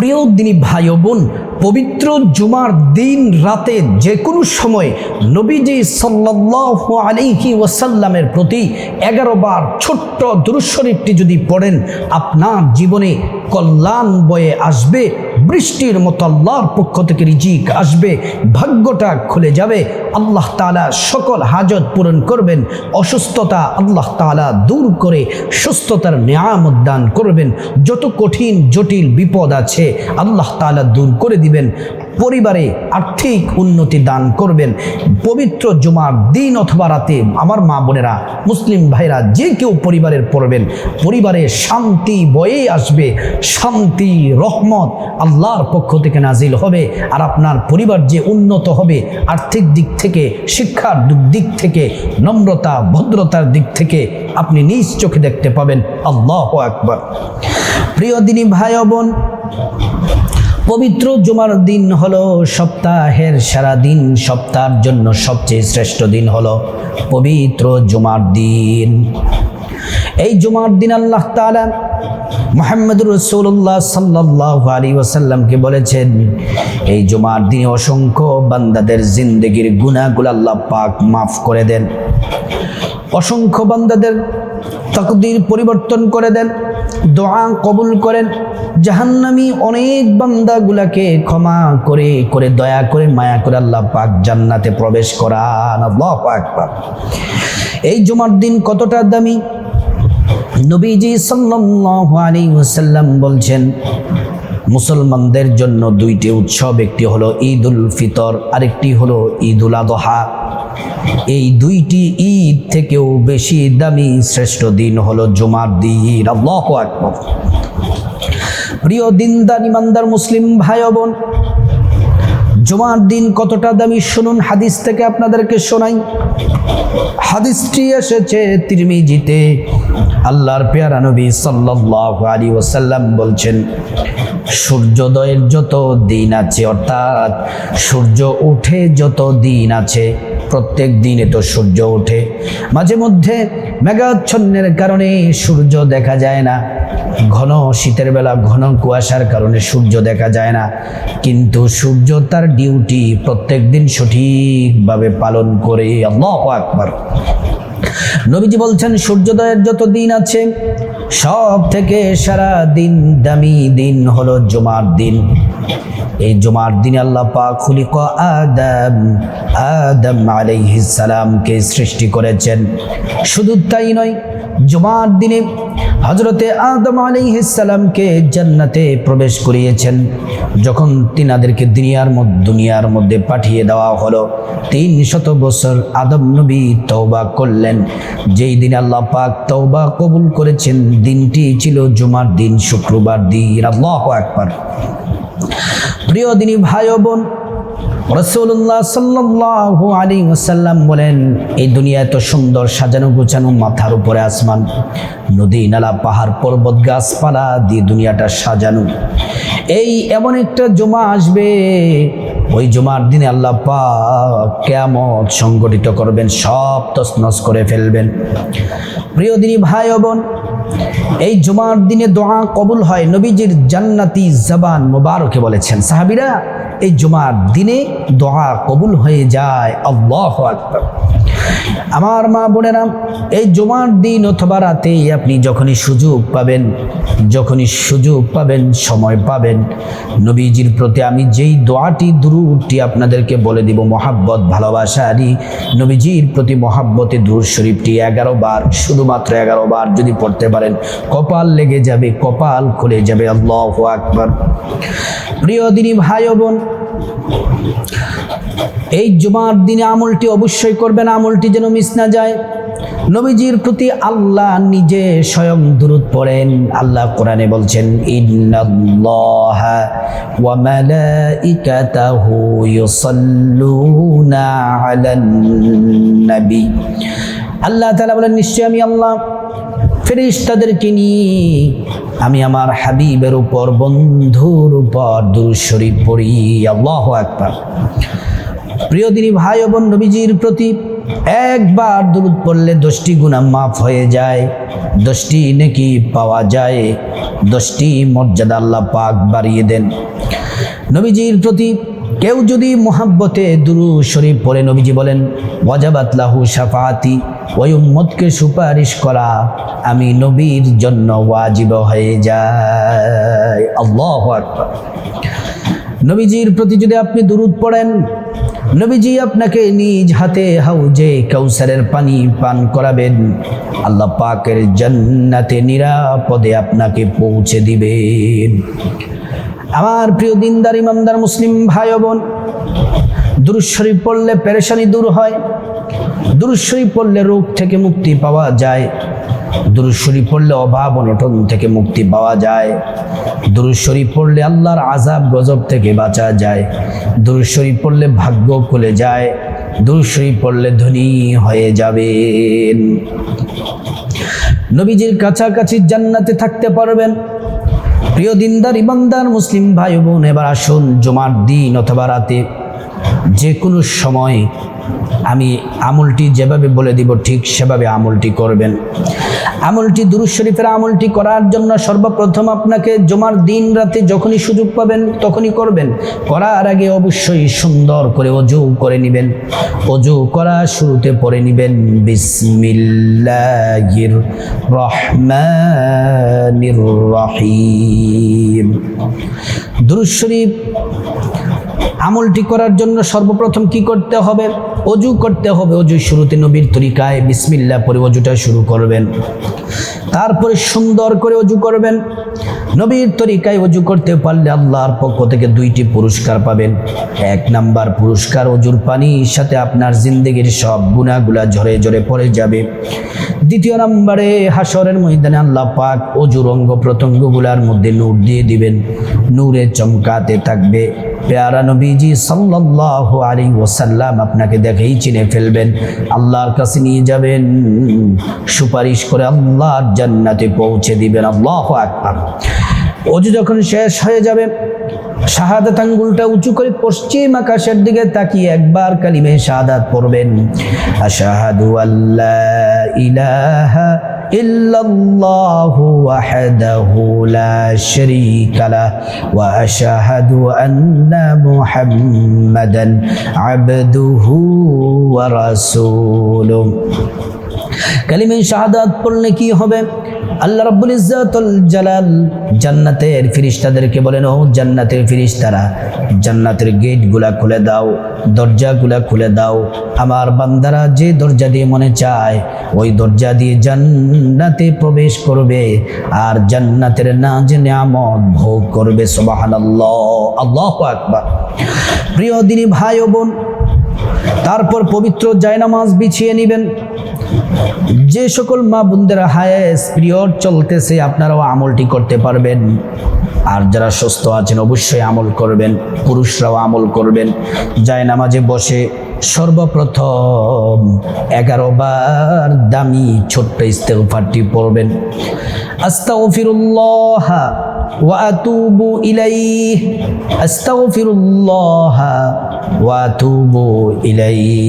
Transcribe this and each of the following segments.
প্রিয় দিনী ভাই ও বোন, পবিত্র জুমার দিন রাতে যে কোনো সময় নবীজি সাল্লাল্লাহু আলাইহি ওয়াসাল্লামের প্রতি 11 বার ছোট্ট দুরূদ শরীফটি যদি পড়েন, আপনার জীবনে কল্যাণ বয়ে আসবে, বৃষ্টির মতো আল্লাহর পক্ষ থেকে রিজিক আসবে, ভাগ্যটা খুলে যাবে, আল্লাহ তাআলা সকল হাজত পূরণ করবেন, অসুস্থতা আল্লাহ তাআলা দূর করে সুস্থতার নিয়ামত দান করবেন, যত কঠিন জটিল বিপদ আছে আল্লাহ তাআলা দূর করে দিবেন, পরিবারে আর্থিক উন্নতি দান করবেন। পবিত্র জুমার দিন অথবা রাতে আমার মা বোনেরা, মুসলিম ভাইরা যে কেউ পরিবারের পড়বেন, পরিবারে শান্তি বয়ে আসবে, শান্তি রহমত আল্লাহর পক্ষ থেকে নাজিল হবে, আর আপনার পরিবার যে উন্নত হবে, আর্থিক দিক থেকে, শিক্ষার দিক থেকে, নম্রতা ভদ্রতার দিক থেকে আপনি নিজ চোখে দেখতে পাবেন। আল্লাহু আকবার। প্রিয় দিনী ভাই ও বোন, পবিত্র জুমার দিন হলো সপ্তাহের সেরা দিন, সপ্তাহের জন্য সবচেয়ে শ্রেষ্ঠ দিন হলো পবিত্র জুমার দিন। এই জুমার দিন আল্লাহ তাআলা মুহাম্মদুর রাসূলুল্লাহ সাল্লাল্লাহু আলাইহি ওয়াসাল্লামকে বলেছেন, এই জুমার দিনে অসংখ্য বান্দাদের জিন্দেগির গুনাহগুলো আল্লাহ পাক মাফ করে দেন, অসংখ্য বান্দাদের তাকদীর পরিবর্তন করে দেন, দোয়া কবুল করেন, জাহান্নামী অনেক বান্দাগুলাকে ক্ষমা করে করে দয়া করে মায়া করে আল্লাহ পাক জান্নাতে প্রবেশ করান। আল্লাহু আকবার। এই জুমার দিন কতটা দামি, নবীজি সাল্লাল্লাহু আলাইহি ওয়াসাল্লাম বলছেন, মুসলমানদের জন্য দুইটি উৎসব, একটি হলো ঈদুল ফিতর, আরেকটি হলো ঈদুল আযহা। এই দুইটি ঈদ থেকেও বেশি দামি শ্রেষ্ঠ দিন হলো জুমার দিন। আল্লাহু আকবার। প্রিয় দিনদার ইমানদার মুসলিম ভাই ও বোন, জুমার দিন কতটা দামি শুনুন, হাদিস থেকে আপনাদেরকে শোনাই। হাদিসটি এসেছে তিরমিজিতে। আল্লাহর পেয়ারা নবী সাল্লাল্লাহু আলাইহি ওয়াসাল্লাম বলছেন, সূর্যোদয়ের যত দিন আছে, অর্থাৎ সূর্য ওঠে যত দিন আছে, প্রত্যেক দিনে তো সূর্য ওঠে, মাঝে মধ্যে মেঘাচ্ছন্নের কারণে সূর্য দেখা যায় না, ঘন শীতের বেলা ঘন কুয়াশার কারণে সূর্য দেখা যায় না, কিন্তু সূর্য তার ডিউটি প্রত্যেক দিন সঠিকভাবে পালন করে। আল্লাহু আকবার। নবীজি বলছেন, সূর্যোদয়ের যত দিন আছে সব থেকে সারা দিন দামি দিন হলো জুমার দিন। এই জুমার দিনে আল্লাহ পাক খুলিক আদম আলাইহিস সালামকে সৃষ্টি করেছেন। শুধু তাই নয়, জুমার দিনে হযরতে আদম আলাইহিস সালামকে জান্নাতে প্রবেশ করিয়েছেন। যখন তিনাদেরকে দুনিয়ার মধ্যে পাঠিয়ে দেওয়া হলো, 300 বছর আদম নবী তওবা করলেন। যেই দিন আল্লাহ পাক তওবা কবুল করেছেন, দিনটি ছিল জুমার দিন, শুক্রবার দিন। আল্লাহু আকবার। প্রিয় দিনী ভাই ও বোন, রাসূলুল্লাহ সাল্লাল্লাহু আলাইহি ওয়াসাল্লাম বলেন, এই দুনিয়া এত সুন্দর সাজানো গোছানো, মাথার উপরে আসমান, নদী নালা পাহাড় পর্বত গাছপালা দিয়ে দুনিয়াটা সাজানো। এই এমন একটা জুমা আসবে, ওই জুমার দিনে আল্লাহ পাক কিয়ামত সংগঠিত করবেন, সব তছনছ করে ফেলবেন। প্রিয় দিনী ভাই ও বোন, এই জুমার দিনে দোয়া কবুল হয়। নবীজির জান্নাতি জবান মুবারকে বলেছেন, সাহাবীরা, এই জুমার দিনে দোয়া কবুল হয়ে যায়। আল্লাহু আকবার। আমার মা বোনেরা, এই জুমার দিন অথবা রাতে আপনি যখনই সুযোগ পাবেন, সময় পাবেন, নবীজির প্রতি আমি যেই দোয়াটি দুরূদটি আপনাদেরকে বলে দিব, মহাব্বত ভালোবাসারই নবীজির প্রতি মহাব্বতে দুরূদ শরীফটি 11 বার, শুধুমাত্র 11 বার যদি পড়তে পারেন, কপাল লেগে যাবে, কপাল খুলে যাবে। আল্লাহু আকবার। প্রিয় দিনী ভাই ও বোন, এই জুমার দিনে আমলটি অবশ্যই করবেন, আমলটি যেন মিস না যায়। নবীজির প্রতি আল্লাহ নিজে স্বয়ং দুরূদ পড়েন। আল্লাহ কোরআনে বলছেন, ইন্নাল্লাহা ওয়া মালাইকাতাহু ইউসাল্লুনা আলান নবী। আল্লাহ তাআলা বলেন, নিশ্চয় আমি আল্লাহ ফেরেশতাদেরকে নিয়ে আমি আমার হাবিবের উপর, বন্ধুর উপর দুরূদ শরীফ পড়ি। আল্লাহু আকবার। প্রিয় দিনী ভাই ও বোন, নবীজির প্রতি একবার দুরূদ পড়লে 10টি গুনাহ মাফ হয়ে যায়, 10টি নেকি পাওয়া যায়, 10টি মর্যাদা আল্লাহ পাক বাড়িয়ে দেন। নবীজির প্রতি কেউ যদি মুহাব্বতে দুরূদ শরীফ পড়ে, নবীজি বলেন ওয়াজাবাত লাহু শাফাআতি, ওই উম্মতকে সুপারিশ করা আমি নবীর জন্য ওয়াজিব হয়ে যায়। আল্লাহু আকবার। নবীজির প্রতি যদি আপনি দুরূদ পড়েন, নবীজি আপনাকে নিজ হাতে হাউজে কাউসারের পানি পান করাবেন, আল্লাহ পাকের জান্নাতে নিরাপদে আপনাকে পৌঁছে দিবেন। আমার প্রিয় দিনদার ইমানদার মুসলিম ভাই ও বোন, দুরূদ শরীফ পড়লে পেরেশানি দূর হয়, দুরূদ শরীফ পড়লে রোগ থেকে মুক্তি পাওয়া যায়, দুরূদ শরীফ পড়লে অভাব অনটন থেকে মুক্তি পাওয়া যায়, দুরূদ শরীফ পড়লে আল্লাহর আযাব গজব থেকে বাঁচা যায়, দুরূদ শরীফ পড়লে ভাগ্য খুলে যায়, দুরূদ শরীফ পড়লে ধনী হয়ে যাবেন, নবীজির কাছাকাছি জান্নাতে থাকতে পারবেন। প্রিয় দিনদার ইমানদার মুসলিম ভাই বোন, এবার আসুন জুমার দিন অথবা রাতে যে কোনো সময় আমি আমলটি যেভাবে বলে দিব ঠিক সেভাবে আমলটি করবেন। আমলটি দুরূদ শরীফের আমলটি করার জন্য সর্বপ্রথম আপনাকে জুমার দিন রাতে যখনই সুযোগ পাবেন তখনই করবেন। করার আগে অবশ্যই সুন্দর করে ওযু করে নেবেন। ওযু করা শুরুতে পড়ে নেবেন বিসমিল্লাহির রহমানির রহিম। দুরূদ শরীফ আমলটি করার জন্য সর্বপ্রথম কি করতে হবে? ওযু করতে হবে। ওযুর শুরুতে নবীর তরিকায় বিসমিল্লাহ পড়ে ওযুটা শুরু করবেন। তারপরে সুন্দর করে ওযু করবেন। নবীর তরিকায় ওযু করতে পারলে আল্লাহর পক্ষ থেকে 2টি পুরস্কার পাবেন। 1 নাম্বার পুরস্কার, ওযুর পানির সাথে আপনার জিন্দেগির সব গুনাহগুলা ঝরে ঝরে পড়ে যাবে। 2য় নম্বরে হাসরের ময়দানে আল্লাহ পাক ওযুর অঙ্গ প্রত্যঙ্গগুলার মধ্যে নূর দিয়ে দিবেন, নূরে চমকাতে থাকবে। প্যারা নবীজি সাল্লাল্লাহু আলাইহি ওয়াসাল্লাম আপনাকে দেখেই চিনে ফেলবেন, আল্লাহর কাছে নিয়ে যাবেন, সুপারিশ করে আল্লাহর জান্নাতে পৌঁছে দিবেন। আল্লাহু আকবার। ওযু যখন শেষ হয়ে যাবে, শাহাদাত আঙ্গুলটা উঁচু করে পশ্চিম আকাশের দিকে তাকিয়ে একবার কালিমে শাহাদাত পড়বেন, আশহাদু আল্লা ইলাহা ইল্লাল্লাহু ওয়াহদাহু লা শারীকা লাহু ওয়া আশহাদু আন্না মুহাম্মাদান আবদুহু ওয়া রাসূলুহু। কালিমে শাহাদাত পড়লে কি হবে? আল্লাহ রাব্বুল ইজ্জাতুল জালাল জান্নাতের ফেরেশতাদেরকে বলেন, ও জান্নাতের ফেরেশতারা, জান্নাতের গেটগুলা খুলে দাও, দরজাগুলা খুলে দাও। আমার বান্দারা যে দরজা দিয়ে মনে চায় ওই দরজা দিয়ে জান্নাতে প্রবেশ করবে আর জান্নাতের নাজ নিয়ামত ভোগ করবে। সুবহানাল্লাহ, আল্লাহু আকবার। প্রিয় দিনী ভাই ও বোন, তারপর পবিত্র জায়নামাজ বিছিয়ে নেবেন। যে সকল মা বোনদের হায়েস পিরিয়ড চলতেছে আপনারাও আমলটি করতে পারবেন, আর যারা সুস্থ আছেন অবশ্যই আমল করবেন, পুরুষরাও আমল করবেন। জায়নামাজে বসে সর্বপ্রথম 11 বার দামি ছোট্ট ইস্তেগফারটি পড়বেন, আস্তাগফিরুল্লাহ ওয়া আতুবু ইলাইহি, আস্তাগফিরুল্লাহ ওয়া আতুবু ইলাইহি।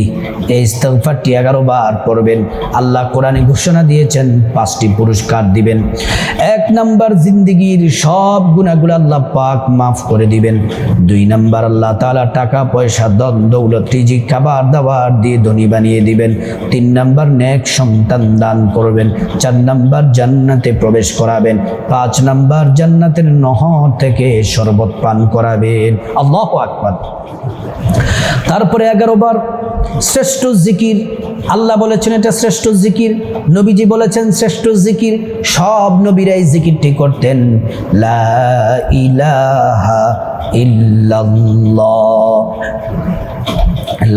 এই ইস্তেগফারটি 11 বার পড়বেন। আল্লাহ কোরআনে ঘোষণা দিয়েছেন 5টি পুরস্কার দিবেন। 1 নাম্বার, জিন্দেগির সব গুনাহগুলো আল্লাহ পাক মাফ করে দিবেন। 2 নাম্বার, আল্লাহ তাআলা টাকা পয়সা ধন দৌলত রিজিক খাবার দাবার দিয়ে ধনী বানিয়ে দিবেন। 3 নাম্বার, নেক সন্তান দান করবেন। 4 নাম্বার, জান্নাতে প্রবেশ করাবেন। 5 নাম্বার, জান্নাতের নহর থেকে শরবত পান করাবেন। আল্লাহু আকবার। তারপরে 11 বার শ্রেষ্ঠ জিকির, আল্লাহ বলেছেন এটা শ্রেষ্ঠ জিকির, নবীজি বলেছেন শ্রেষ্ঠ জিকির। সব নবীরা এই জিকিরটি করতেন, লা ইলাহা ইল্লাল্লাহ,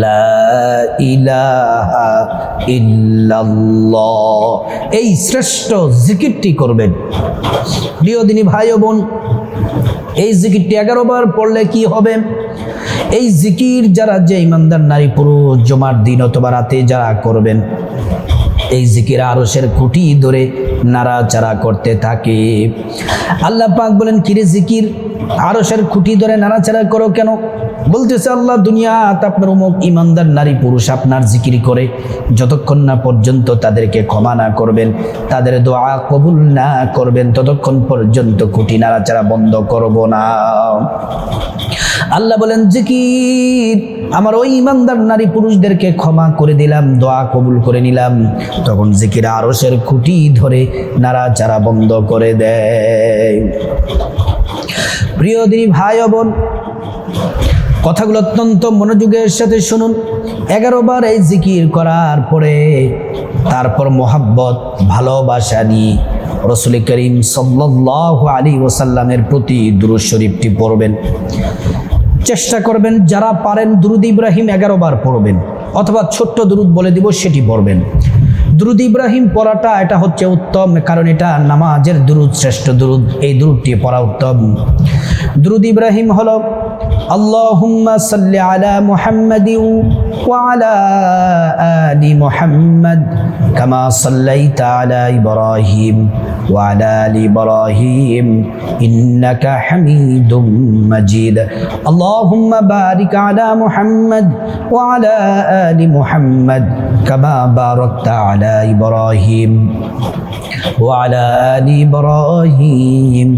লা ইলাহা ইল্লাল্লাহ। এই শ্রেষ্ঠ জিকিরটি করবেন। প্রিয় দিনী ভাই ও বোন, এই জিকিরটি 11 বার পড়লে কি হবে? এই জিকির যারা, যে ইমানদার নারী পুরুষ জুমার দিন অথবা রাতে যারা করবেন, এই জিকির আরশের খুঁটি ধরে নাড়াচাড়া করতে থাকে। আল্লাহ পাক বলেন, কিরে জিকির, আরশের খুঁটি ধরে নাড়াচাড়া করো কেন? বলতেছে আল্লাহ, দুনিয়াতে আপনার অমুক ইমানদার নারী পুরুষ আপনার জিকির করে, যতক্ষণ না পর্যন্ত তাদেরকে ক্ষমা না করবেন, তাদের দোয়া কবুল না করবেন, ততক্ষণ পর্যন্ত খুঁটি নাড়াচাড়া বন্ধ করব না। আল্লাহ বলেন, জিকির, আমার ওই ইমানদার নারী পুরুষদেরকে ক্ষমা করে দিলাম, দোয়া কবুল করে নিলাম, তখন জিকির আরশের খুঁটি ধরে নাড়াচাড়া বন্ধ করে দেয়। প্রিয় দিনী ভাই ও বোন, কথাগুলো অত্যন্ত মনোযোগের সাথে শুনুন। 11 বার এই জিকির করার পরে তারপর মোহাব্বত, ভালোবাসা নিয়ে রাসূল করিম সাল্লাল্লাহু আলাইহি ওয়াসাল্লামের প্রতি দুরূদ শরীফটি পড়বেন। চেষ্টা করবেন যারা পারেন দুরূদ ইব্রাহিম 11 বার পড়বেন, অথবা ছোট্ট দুরূদ বলে দিব সেটি পড়বেন। দুরূদ ইব্রাহিম পড়াটা এটা হচ্ছে উত্তম, কারণ এটা নামাজের দুরূদ, শ্রেষ্ঠ দুরূদ, এই দুরূদটি পড়া উত্তম। দুরূদ ইব্রাহিম হলো আল্লাহুম্মা সাল্লি আলা মুহাম্মাদিন ওয়া আলা আলি মুহাম্মাদ কামা সাল্লাইতা আলা ইব্রাহিম ওয়া আলা আলি ইব্রাহিম ইন্নাকা হামিদুম মাজিদ। আল্লাহুম্মা বারিক আলা মুহাম্মাদ ওয়া আলা আলি মুহাম্মাদ কামা বারাকতা আলা ইব্রাহিম ওয়া আলা আলি ইব্রাহিম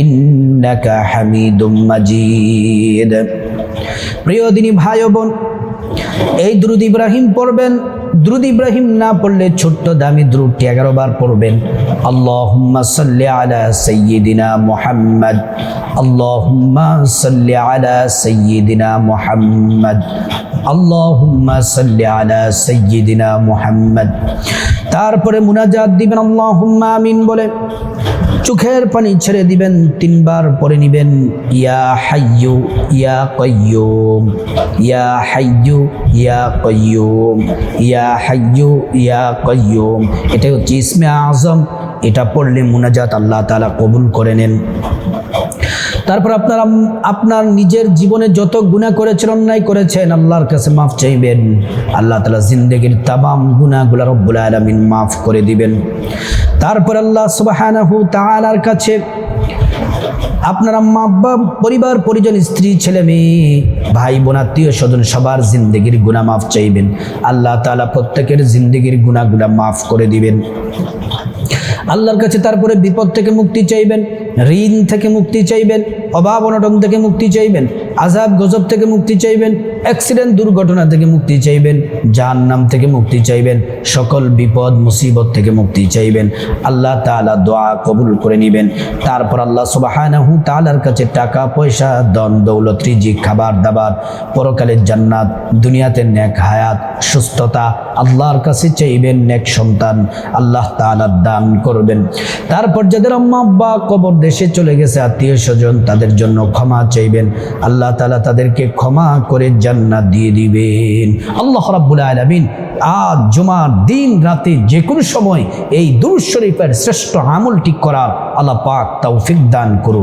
ইন্নাকা হামিদুম মাজিদ। প্রিয় দিনী ভাই ও বোন, এই দুরূদ ইব্রাহিম পড়বেন। দুরূদ ইব্রাহিম না পড়লে ছোট্ট দামি দুরূদটি 11 বার পড়বেন। আল্লাহুম্মা সাল্লি আলা সাইয়্যিদিনা মুহাম্মদ, আল্লাহুম্মা সাল্লি আলা সাইয়্যিদিনা মুহাম্মদ, আল্লাহুম্মা সাল্লি আলা সাইয়্যিদিনা মুহাম্মদ। তারপরে মুনাজাত দিবেন আল্লাহুম্মা আমিন বলে, চোখের পানি ছেড়ে দিবেন, 3 বার পড়ে নিবেন, ইয়া হাইয়্যু ইয়া কাইয়্যুম, ইয়া হাইয়্যু ইয়া কাইয়্যুম, ইয়া হাইয়্যু ইয়া কাইয়্যুম। এটা হচ্ছে ইসমে আজম। এটা পড়লে মুনাজাত আল্লাহ তাআলা কবুল করে নেন। তারপর আপনার নিজের জীবনে যত গুনাহ করেছেন, অন্যায় করেছেন, আল্লাহর কাছে মাফ চাইবেন। আল্লাহ তাআলা জিন্দেগীর তামাম গুনাহগুলো রব্বুল আলামিন মাফ করে দিবেন। তারপর আল্লাহ সুবহানাহু তাআলার কাছে আপনার আম্মা আব্বা, পরিবার পরিজন, স্ত্রী ছেলে মেয়ে, ভাই বোন, আত্মীয় স্বজন সবার জিন্দেগীর গুনাহ মাফ চাইবেন। আল্লাহ তাআলা প্রত্যেকের জিন্দেগীর গুনাহগুলো মাফ করে দিবেন আল্লাহর কাছে। তারপরে বিপদ থেকে মুক্তি চাইবেন, ঋণ থেকে মুক্তি চাইবেন, অভাব অনটন থেকে মুক্তি চাইবেন, আযাব গজব থেকে মুক্তি চাইবেন, অ্যাক্সিডেন্ট দুর্ঘটনা থেকে মুক্তি চাইবেন, জাহান্নাম থেকে মুক্তি চাইবেন, সকল বিপদ মুসিবত থেকে মুক্তি চাইবেন। আল্লাহ তাআলা দোয়া কবুল করে নেবেন। তারপর আল্লাহ সুবহানাহু তাআলার কাছে টাকা পয়সা, ধন দৌলত, রিজিক, খাবার দাবার, পরকালের জান্নাত, দুনিয়াতে নেক হায়াত, সুস্থতা, আল্লাহর কাছে চাইবেন নেক সন্তান, আল্লাহ তাআলা দান করবেন। তারপর যাদের আম্মা আব্বা কবর দেশে চলে গেছে, আত্মীয় স্বজন, তাদের জন্য ক্ষমা চাইবেন। আল্লাহ তাআলা তাদেরকে ক্ষমা করে জান্নাত দিয়ে দিবেন। আল্লাহ রাব্বুল আলামিন আজ জুমার দিন রাতে যে কোনো সময় এই দুরূদ শরীফের শ্রেষ্ঠ আমলটি করার আল্লাহ পাক তৌফিক দান করুন।